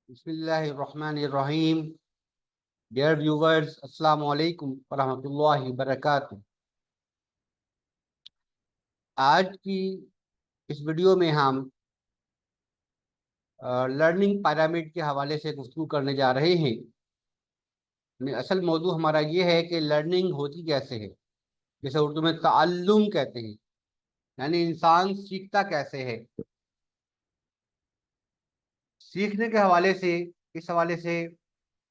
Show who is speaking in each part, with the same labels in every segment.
Speaker 1: बिस्मिल्लाहिर्रहमानिर्रहीम। Dear viewers, अस्सलाम वालेकुम वरहमतुल्लाहि वबरकातुहू। आज की इस वीडियो में हम लर्निंग पिरामिड के हवाले से गुफ्तगू करने जा रहे हैं। असल मौजू हमारा ये है कि लर्निंग होती कैसे है, जिसे उर्दू में ताल्लुम कहते हैं, यानी इंसान सीखता कैसे है। सीखने के हवाले से, इस हवाले से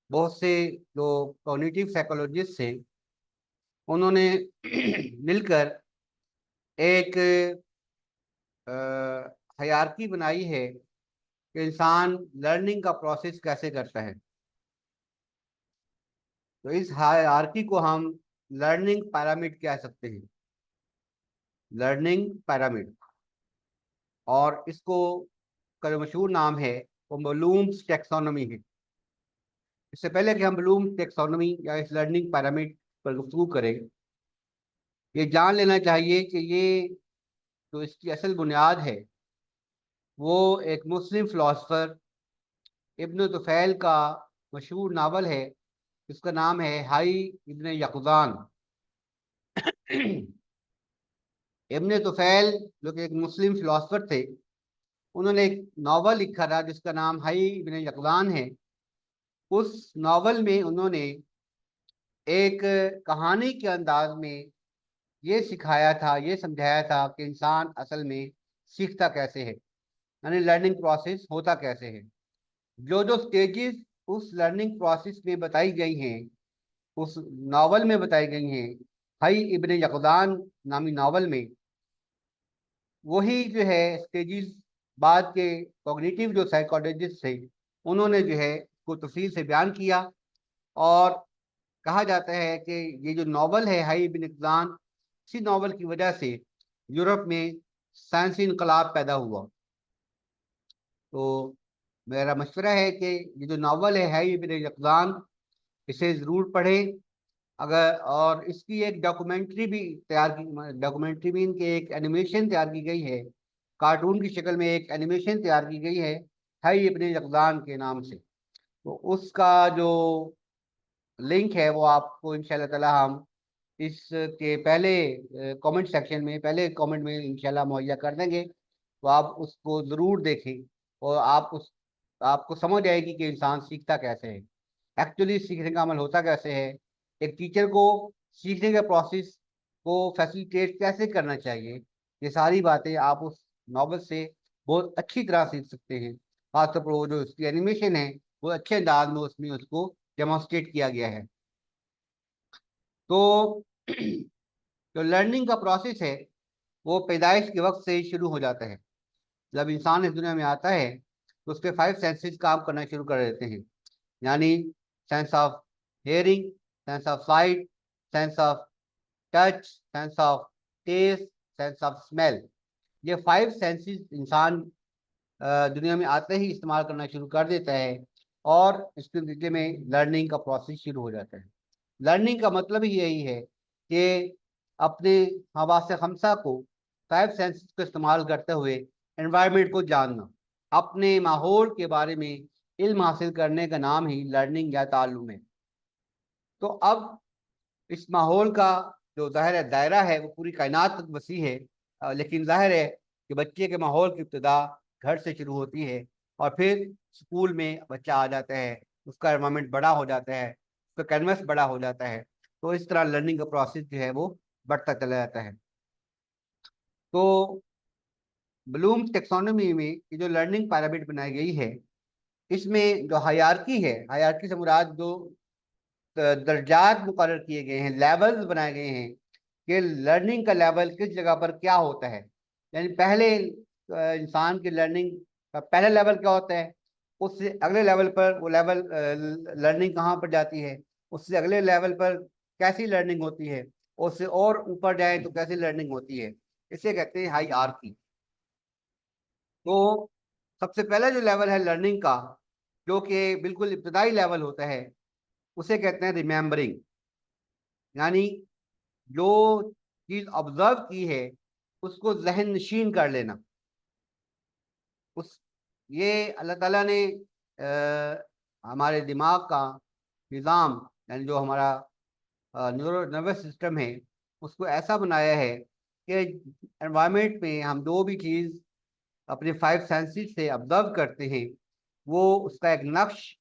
Speaker 1: बहुत से जो कॉग्निटिव साइकोलॉजिस्ट हैं, उन्होंने मिलकर एक हायरार्की बनाई है कि इंसान लर्निंग का प्रोसेस कैसे करता है। तो इस हायरार्की को हम लर्निंग पिरामिड कह सकते हैं, लर्निंग पिरामिड। और इसको का जो मशहूर नाम है वो ब्लूम्स टैक्सोनॉमी है। इससे पहले कि हम ब्लूम्स टैक्सोनॉमी या इस लर्निंग पिरामिड पर गुफ्तगू करें, ये जान लेना चाहिए कि ये जो इसकी असल बुनियाद है वो एक मुस्लिम फिलोसफर इब्न तुफैल का मशहूर नावल है, जिसका नाम है हाई इब्न यकजान। इब्न तुफैल जो कि एक मुस्लिम फिलोसफर थे, उन्होंने एक नावल लिखा था जिसका नाम हाई इब्न यकजान है। उस नावल में उन्होंने एक कहानी के अंदाज में ये सिखाया था, ये समझाया था कि इंसान असल में सीखता कैसे है, यानी लर्निंग प्रोसेस होता कैसे है। जो जो स्टेजेस उस लर्निंग प्रोसेस में बताई गई हैं, उस नावल में बताई गई हैं, हाई इब्न यकजान नामी नावल में, वही जो है स्टेजेस बाद के कॉग्निटिव जो साइकोलॉजिस्ट थे, उन्होंने जो है को तफसील से बयान किया। और कहा जाता है कि ये जो नावल है हाई इब्न यकजान, इसी नावल की वजह से यूरोप में साइंसी इनकलाब पैदा हुआ। तो मेरा मशवरा है कि ये जो नावल है हाई इब्न यकजान, इसे ज़रूर पढ़ें। अगर और इसकी एक डॉक्यूमेंट्री भी तैयार की, डॉक्यूमेंट्री भी इनके एक एनिमेशन तैयार की गई है, कार्टून की शक्ल में एक एनिमेशन तैयार की गई है हाई इब्न यकजान के नाम से। तो उसका जो लिंक है वो आपको इंशाल्लाह ताला हम इसके पहले कमेंट सेक्शन में, पहले कमेंट में इंशाल्लाह मुहैया कर देंगे। तो आप उसको ज़रूर देखें और आपको समझ आएगी कि इंसान सीखता कैसे है, एक्चुअली सीखने का अमल होता कैसे है, एक टीचर को सीखने के प्रोसेस को फैसिलिटेट कैसे करना चाहिए। ये सारी बातें आप उस नॉवल से बहुत अच्छी तरह सीख सकते हैं। खासतौर पर वो जो उसकी एनिमेशन है, वो अच्छे अंदाज में उसमें उसको डेमोन्स्ट्रेट किया गया है। तो जो लर्निंग का प्रोसेस है वो पैदाइश के वक्त से ही शुरू हो जाता है। जब इंसान इस दुनिया में आता है तो उसके 5 सेंसेस काम करना शुरू कर देते हैं, यानी sense of hearing, sense of sight, sense of touch, sense of taste, sense of smell. ये 5 सेंसेस इंसान दुनिया में आते ही इस्तेमाल करना शुरू कर देता है, और इसके नतीजे में लर्निंग का प्रोसेस शुरू हो जाता है। लर्निंग का मतलब ही यही है कि अपने हवास खमसा को, 5 सेंसेस को इस्तेमाल करते हुए एनवायरनमेंट को जानना, अपने माहौल के बारे में इल्म हासिल करने का नाम ही लर्निंग या ताल्लुम है। तो अब इस माहौल का जो ज़ाहिर है दायरा है वो पूरी कायनात तक वसी है। लेकिन जाहिर है कि बच्चे के माहौल की इब्तिदा घर से शुरू होती है, और फिर स्कूल में बच्चा आ जाता है, उसका एनवायरनमेंट बड़ा हो जाता है, उसका कैनवस बड़ा हो जाता है। तो इस तरह लर्निंग का प्रोसेस जो है वो बढ़ता चला जाता है। तो ब्लूम्स टेक्सोनोमी में ये जो लर्निंग पिरामिड बनाई गई है, इसमें जो हायरार्की है, हायरार्की से मुराद जो दर्जात मुकर्रर किए गए हैं, लेवल्स बनाए गए हैं कि लर्निंग का लेवल किस जगह पर क्या होता है। यानी पहले इंसान की लर्निंग का पहला लेवल क्या होता है, उससे अगले लेवल पर वो लेवल लर्निंग कहाँ पर जाती है, उससे अगले लेवल पर कैसी लर्निंग होती है, उससे और ऊपर जाए तो कैसी लर्निंग होती है। इसे कहते हैं हाई आर्की। तो सबसे पहला जो लेवल है लर्निंग का, जो कि बिल्कुल इब्तदाई लेवल होता है, उसे कहते हैं रिमेम्बरिंग। यानी जो चीज ऑब्जर्व की है उसको जहन नशीन कर लेना। उस ये अल्लाह ताला ने हमारे दिमाग का निज़ाम, यानी जो हमारा नर्वस सिस्टम है, उसको ऐसा बनाया है कि एनवायरनमेंट में हम जो भी चीज़ अपने फाइव सेंसेस से ऑब्जर्व करते हैं, वो उसका एक नक्श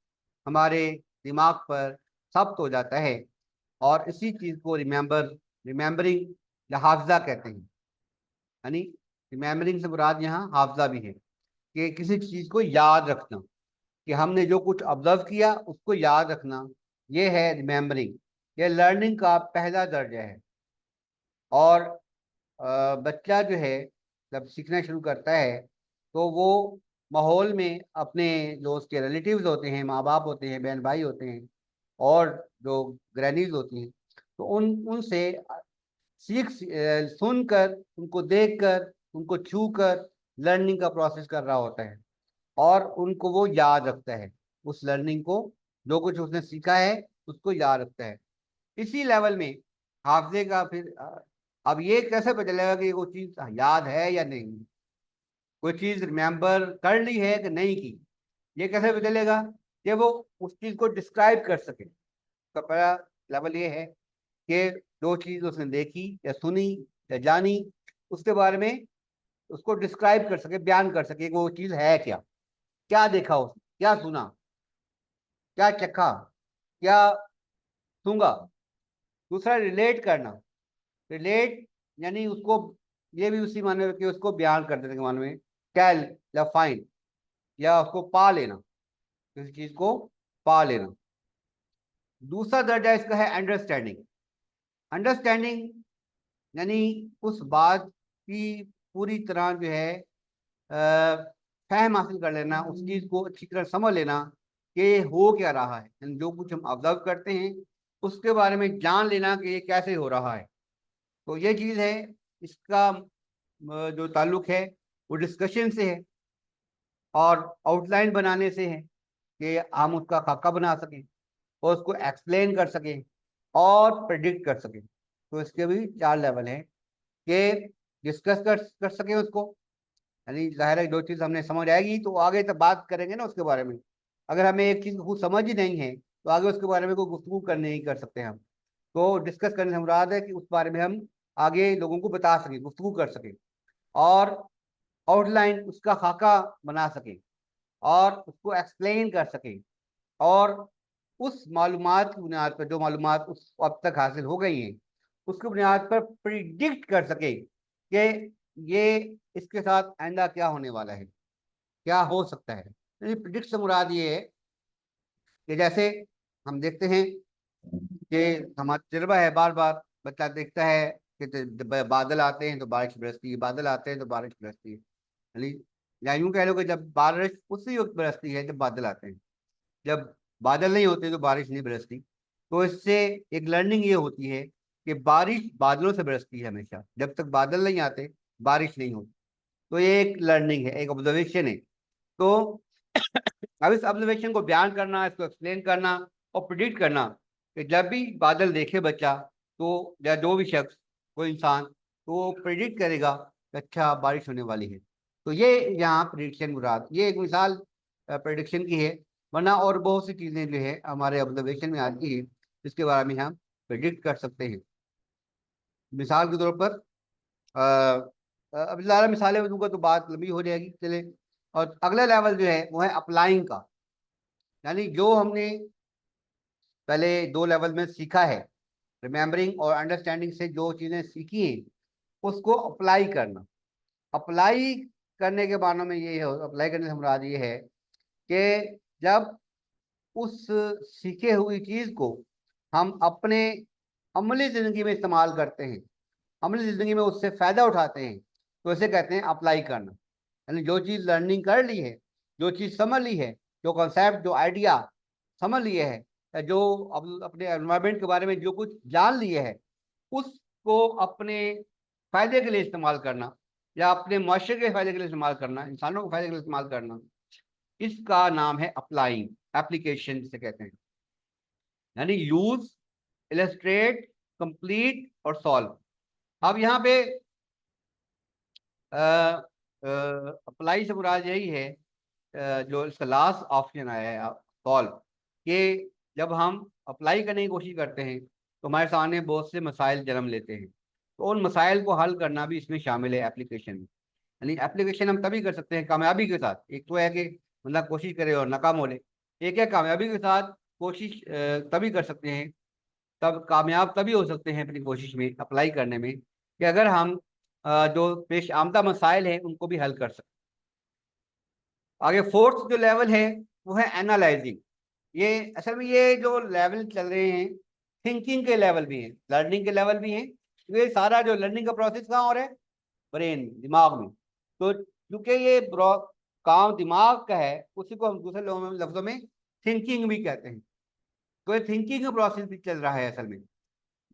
Speaker 1: हमारे दिमाग पर थप्त हो जाता है, और इसी चीज़ को रिमेम्बरिंग या हाफजा कहते हैं। यानी रिमेम्बरिंग से मुराद यहाँ हाफजा भी है, कि किसी चीज़ को याद रखना, कि हमने जो कुछ ऑब्जर्व किया उसको याद रखना, ये है रिमेम्बरिंग। ये लर्निंग का पहला दर्जा है। और बच्चा जो है जब सीखना शुरू करता है, तो वो माहौल में अपने जो उसके रिलेटिव्स होते हैं, माँ बाप होते हैं, बहन भाई होते हैं, और जो ग्रैनीज होती हैं, तो उनसे सुनकर, उनको देखकर, उनको छू कर लर्निंग का प्रोसेस कर रहा होता है, और उनको वो याद रखता है। उस लर्निंग को, जो कुछ उसने सीखा है, उसको याद रखता है। इसी लेवल में हाफजे का फिर अब ये कैसे पता चलेगा कि वो चीज याद है या नहीं, कोई चीज रिमेम्बर कर ली है कि नहीं की, ये कैसे पता चलेगा? कि वो उस चीज को डिस्क्राइब कर सके। तो पहला लेवल ये है कि जो चीज उसने देखी या सुनी या जानी, उसके बारे में उसको डिस्क्राइब कर सके, बयान कर सके कि वो चीज है क्या। क्या देखा उसने, क्या सुना, क्या चखा, क्या सूंघा। दूसरा रिलेट करना। रिलेट यानी उसको, ये भी उसी माने में कि उसको बयान कर देने के माने में, टेल या फाइंड, या उसको पा लेना, किसी चीज को पा लेना। दूसरा दर्जा इसका है अंडरस्टैंडिंग। अंडरस्टैंडिंग यानी उस बात की पूरी तरह जो है फहम हासिल कर लेना, उस चीज को अच्छी तरह समझ लेना कि हो क्या रहा है, यानी जो कुछ हम ऑब्जर्व करते हैं उसके बारे में जान लेना कि ये कैसे हो रहा है। तो ये चीज है, इसका जो ताल्लुक है वो डिस्कशन से है, और आउटलाइन बनाने से है, कि हम उसका खाका बना सकें और उसको एक्सप्लेन कर सकें और प्रिडिक्ट कर सकें। तो इसके भी चार लेवल हैं, कि डिस्कस कर सकें उसको, यानी जाहिर है जो चीज़ हमने समझ आएगी तो आगे तक बात करेंगे ना उसके बारे में। अगर हमें एक चीज़ कुछ समझ ही नहीं है, तो आगे उसके बारे में कोई गुफ्तगू कर नहीं कर सकते हम। तो डिस्कस करने से मुराद है कि उस बारे में हम आगे लोगों को बता सकें, गुफ्तगू कर सकें, और आउटलाइन उसका खाका बना सकें, और उसको एक्सप्लेन कर सकें, और उस मालूमात की बुनियाद पर, जो मालूमात उस अब तक हासिल हो गई हैं, उसकी बुनियाद पर प्रिडिक्ट कर सके कि ये इसके साथ आइंदा क्या होने वाला है, क्या हो सकता है। तो प्रिडिक्ट से मुराद ये है कि जैसे हम देखते हैं कि हमारा तजुर्बा है, बार बार बच्चा देखता है कि जब बादल आते हैं तो बारिश बरसती है, बादल आते हैं तो बारिश बरसती है। यानी या यूं कह लो कि जब बारिश उसी वक्त बरसती है जब बादल आते हैं, जब बादल नहीं होते तो बारिश नहीं बरसती। तो इससे एक लर्निंग ये होती है कि बारिश बादलों से बरसती है हमेशा, जब तक बादल नहीं आते बारिश नहीं होती। तो ये एक लर्निंग है, एक ऑब्जर्वेशन है। तो अब इस ऑब्जर्वेशन को बयान करना, इसको एक्सप्लेन करना और प्रिडिक्ट करना, कि जब भी बादल देखे बच्चा, तो या जो भी शख्स, कोई इंसान, तो वो प्रिडिक्ट करेगा कि अच्छा बारिश होने वाली है। तो ये यहाँ प्रिडिक्शन मुराद, ये एक मिसाल प्रिडिक्शन की है। वरना और बहुत सी चीज़ें जो है हमारे ऑब्जर्वेशन में आती है, जिसके बारे में हम प्रिडिक्ट कर सकते हैं। मिसाल के तौर पर अब ज़्यादा मिसालें दूंगा तो बात लंबी हो जाएगी, चले। और अगला लेवल जो है वो है अप्लाइंग का। यानी जो हमने पहले दो लेवल में सीखा है, रिमेम्बरिंग और अंडरस्टैंडिंग से जो चीज़ें सीखी हैं, उसको अप्लाई करना। अप्लाई करने के मानों में ये है, अप्लाई करने से मुराद ये है कि जब उस सीखे हुई चीज़ को हम अपने अमली ज़िंदगी में इस्तेमाल करते हैं, अमली ज़िंदगी में उससे फ़ायदा उठाते हैं, तो इसे कहते हैं अप्लाई करना। यानी जो चीज़ लर्निंग कर ली है, जो चीज़ समझ ली है, जो कॉन्सेप्ट, जो आइडिया समझ लिए है, या जो अब अपने एनवायरनमेंट के बारे में जो कुछ जान लिए है, उसको अपने फायदे के लिए इस्तेमाल करना, या अपने मुआशरे के फायदे के लिए इस्तेमाल करना, इंसानों के फायदे के लिए इस्तेमाल करना, इसका नाम है अप्लाइंग। एप्लीकेशन से कहते हैं। यानी यूज, इलस्ट्रेट, कंप्लीट और सॉल्व। अब यहाँ पे अप्लाई से मुराद यही है जो इसका लास्ट ऑप्शन आया है सॉल्व, कि जब हम अप्लाई करने की कोशिश करते हैं तो हमारे सामने बहुत से मसाइल जन्म लेते हैं, तो उन मसाइल को हल करना भी इसमें शामिल है एप्लीकेशन में। यानी एप्लीकेशन हम तभी कर सकते हैं कामयाबी के साथ। एक तो है कि मतलब कोशिश करे और नाकाम हो ले, एक है कामयाबी के साथ कोशिश तभी कर सकते हैं, तब कामयाब तभी हो सकते हैं अपनी कोशिश में, अप्लाई करने में, कि अगर हम जो पेश आमदा मसाइल हैं उनको भी हल कर सकते। आगे फोर्थ जो लेवल है वो है एनालाइजिंग। ये असल में ये जो लेवल चल रहे हैं, थिंकिंग के लेवल भी हैं, लर्निंग के लेवल भी हैं। ये सारा जो लर्निंग का प्रोसेस कहाँ हो रहा है? ब्रेन, दिमाग में। तो क्योंकि ये काम दिमाग का है, उसी को हम दूसरे लफ्जों में थिंकिंग भी कहते हैं। तो ये थिंकिंग का प्रोसेस भी चल रहा है असल में,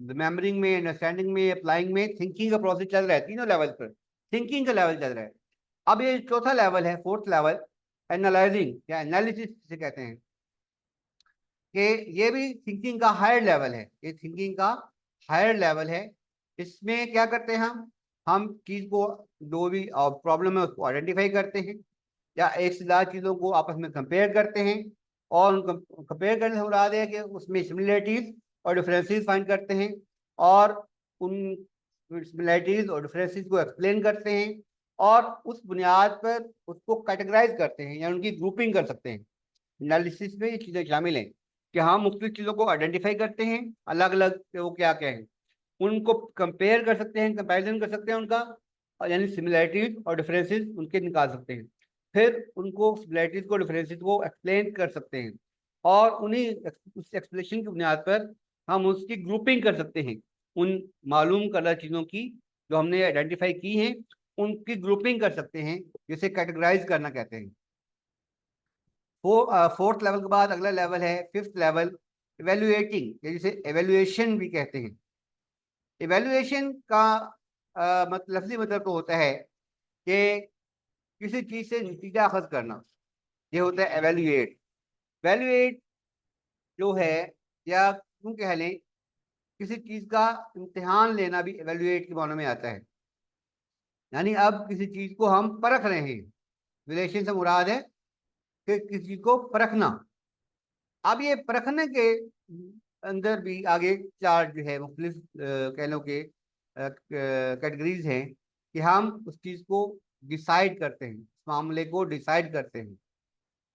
Speaker 1: रिमेम्बरिंग में, अंडरस्टैंडिंग में, अप्लाइंग में थिंकिंग का प्रोसेस चल रहा है। तीनों लेवल पर थिंकिंग का लेवल चल रहा है। अब ये चौथा लेवल है, फोर्थ लेवल, एनालाइजिंग या एनालिसिस जिसे कहते हैं, कि ये भी थिंकिंग का हायर लेवल है। ये थिंकिंग का हायर लेवल है। इसमें क्या करते हैं हम चीज को, जो भी प्रॉब्लम है उसको आइडेंटिफाई करते हैं, या एक से ज्यादा चीजों को आपस में कंपेयर करते हैं, और उन कंपेयर करने से मुराद है कि उसमें सिमिलरिटीज और डिफरेंसेस फाइंड करते हैं, और उन सिमिलरिटीज और डिफरेंसेस को एक्सप्लेन करते हैं, और उस बुनियाद पर उसको कैटेगराइज करते हैं या उनकी ग्रुपिंग कर सकते हैं। एनालिसिस में ये चीजें शामिल हैं कि हम मुख्तलिफ चीजों को आइडेंटिफाई करते हैं, अलग अलग वो क्या क्या है, उनको कंपेयर कर सकते हैं, कंपैरिजन कर सकते हैं उनका, और यानी सिमिलरिटीज और डिफरेंसेस उनके निकाल सकते हैं। फिर उनको सिमिलरिटीज को, डिफरेंसेस को एक्सप्लेन कर सकते हैं, और उन्हीं उस एक्सप्लेनेशन की बुनियाद पर हम उसकी ग्रुपिंग कर सकते हैं। उन मालूम करदा चीज़ों की जो हमने आइडेंटिफाई की हैं, उनकी ग्रुपिंग कर सकते हैं, जिसे कैटेगराइज करना कहते हैं। फोर्थ लेवल के बाद अगला लेवल है फिफ्थ लेवल, इवेल्युएटिंग, जिसे एवेल्युएशन भी कहते हैं। इवेल्युएशन का लफ्जी मतलब तो होता है कि किसी चीज से नतीजा अखज करना, ये होता है एवेल्युएट। एवेल्युएट जो है, या क्यों कह लें, किसी चीज का इम्तिहान लेना भी एवेल्युएट के मानों में आता है। यानी अब किसी चीज को हम परख रहे हैं, रिलेशन से मुराद है कि किसी चीज को परखना। अब ये परखने के अंदर भी आगे चार जो है मुख्तलिफ कह लो के कैटेगरीज हैं, कि हम उस चीज को डिसाइड करते हैं, इस मामले को डिसाइड करते हैं।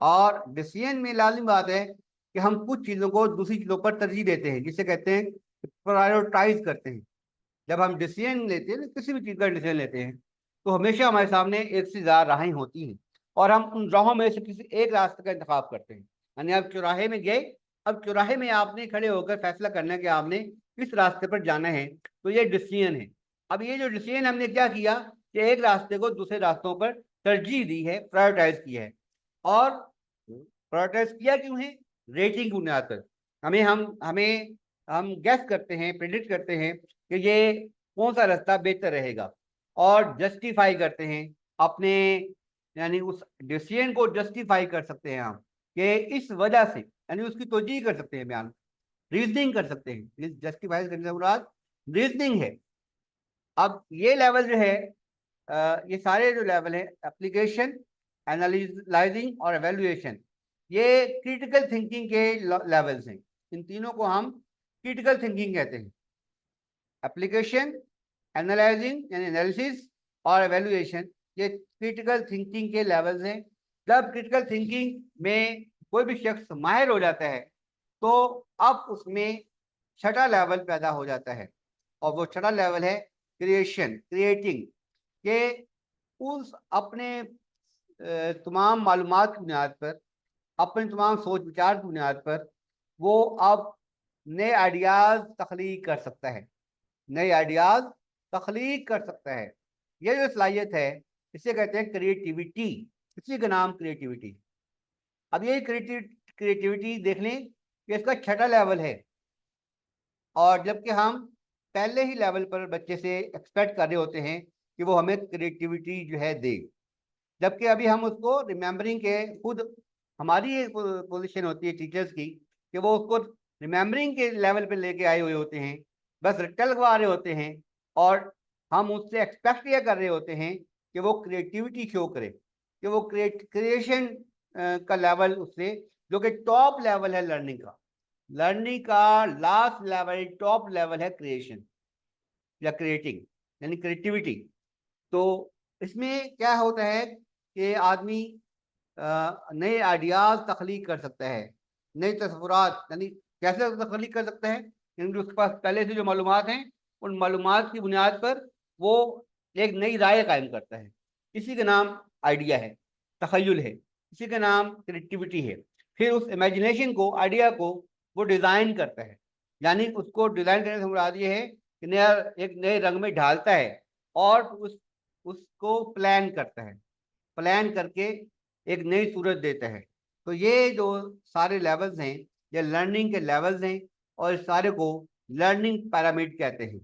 Speaker 1: और डिसीजन में लाजिम बात है कि हम कुछ चीज़ों को दूसरी चीज़ों पर तरजीह देते हैं, जिसे कहते हैं प्रायोरिटाइज करते हैं। जब हम डिसीजन लेते हैं, किसी भी चीज़ का डिसीजन लेते हैं, तो हमेशा हमारे सामने एक से ज़्यादा राहें होती हैं, और हम उन राहों में से किसी एक रास्ते का इंतखाब करते हैं। यानी आप चौराहे में गए, अब चौराहे में आपने खड़े होकर फैसला करना कि आपने किस रास्ते पर जाना है, तो ये डिसीजन है। अब ये जो डिसीजन हमने क्या किया कि एक रास्ते को दूसरे रास्तों पर तरजीह दी है, प्रायोरिटाइज किया है। और प्रायोरिटाइज किया क्यों है? रेटिंग की बुनियाद पर। हम गैस करते हैं, प्रिडिक्ट करते हैं कि ये कौन सा रास्ता बेहतर रहेगा, और जस्टिफाई करते हैं अपने, यानी उस डिसीजन को जस्टिफाई कर सकते हैं हम, कि इस वजह से, यानी उसकी तोजीह कर सकते हैं, बयान, रीजनिंग कर सकते हैं। जस्टिफाई करने से मुराद रीजनिंग है। अब ये लेवल जो है, ये सारे जो लेवल है, एप्लीकेशन, एनालाइजिंग और एवेल्युएशन, ये क्रिटिकल थिंकिंग के लेवल्स हैं। इन तीनों को हम क्रिटिकल थिंकिंग कहते हैं। एप्लीकेशन, एनालाइजिंग यानी एनालिसिस, और एवेल्युएशन, ये क्रिटिकल थिंकिंग के लेवल्स हैं। जब क्रिटिकल थिंकिंग में कोई भी शख्स माहिर हो जाता है, तो अब उसमें छठा लेवल पैदा हो जाता है, और वो छठा लेवल है क्रिएशन, क्रिएटिंग, के उस अपने तमाम मालूमात की बुनियाद पर, अपने तमाम सोच विचार की बुनियाद पर, वो अब नए आइडियाज तख्लीक कर सकता है, नए आइडियाज तख्लीक कर सकता है। ये जो सलाहियत है, इसे कहते हैं क्रिएटिविटी, इसी का नाम क्रिएटिविटी। अब ये क्रिएटिविटी देख लें कि इसका छठा लेवल है, और जबकि हम पहले ही लेवल पर बच्चे से एक्सपेक्ट कर रहे होते हैं कि वो हमें क्रिएटिविटी जो है दे, जबकि अभी हम उसको रिमेम्बरिंग के खुद, हमारी एक पोजीशन होती है टीचर्स की, कि वो उसको रिमेम्बरिंग के लेवल पे लेके आए हुए होते हैं, बस रट्टा लगवा रहे होते हैं, और हम उससे एक्सपेक्ट ये कर रहे होते हैं कि वो क्रिएटिविटी शो करे, कि वो क्रिएशन का लेवल उससे, जो कि टॉप लेवल है लर्निंग का। लर्निंग का लास्ट लेवल, टॉप लेवल है क्रिएशन या क्रिएटिंग, यानी क्रिएटिविटी। तो इसमें क्या होता है कि आदमी नए आइडियाज तख्लीक कर सकता है, नए तस्वुरात, यानी कैसे तख्लीक कर सकता है, यानी उसके पास पहले से जो मालूमात हैं उन मालूमात की बुनियाद पर वो एक नई राय कायम करता है। इसी का नाम आइडिया है, तखय्युल है, इसी का नाम क्रिएटिविटी है। फिर उस इमेजिनेशन को, आइडिया को वो डिज़ाइन करता है, यानी उसको डिज़ाइन करने से मुराद ये है कि नया, एक नए रंग में ढालता है और उसको प्लान करता है, प्लान करके एक नई सूरत देता है। तो ये जो सारे लेवल्स हैं ये लर्निंग के लेवल्स हैं और इस सारे को लर्निंग पैरामिड कहते हैं।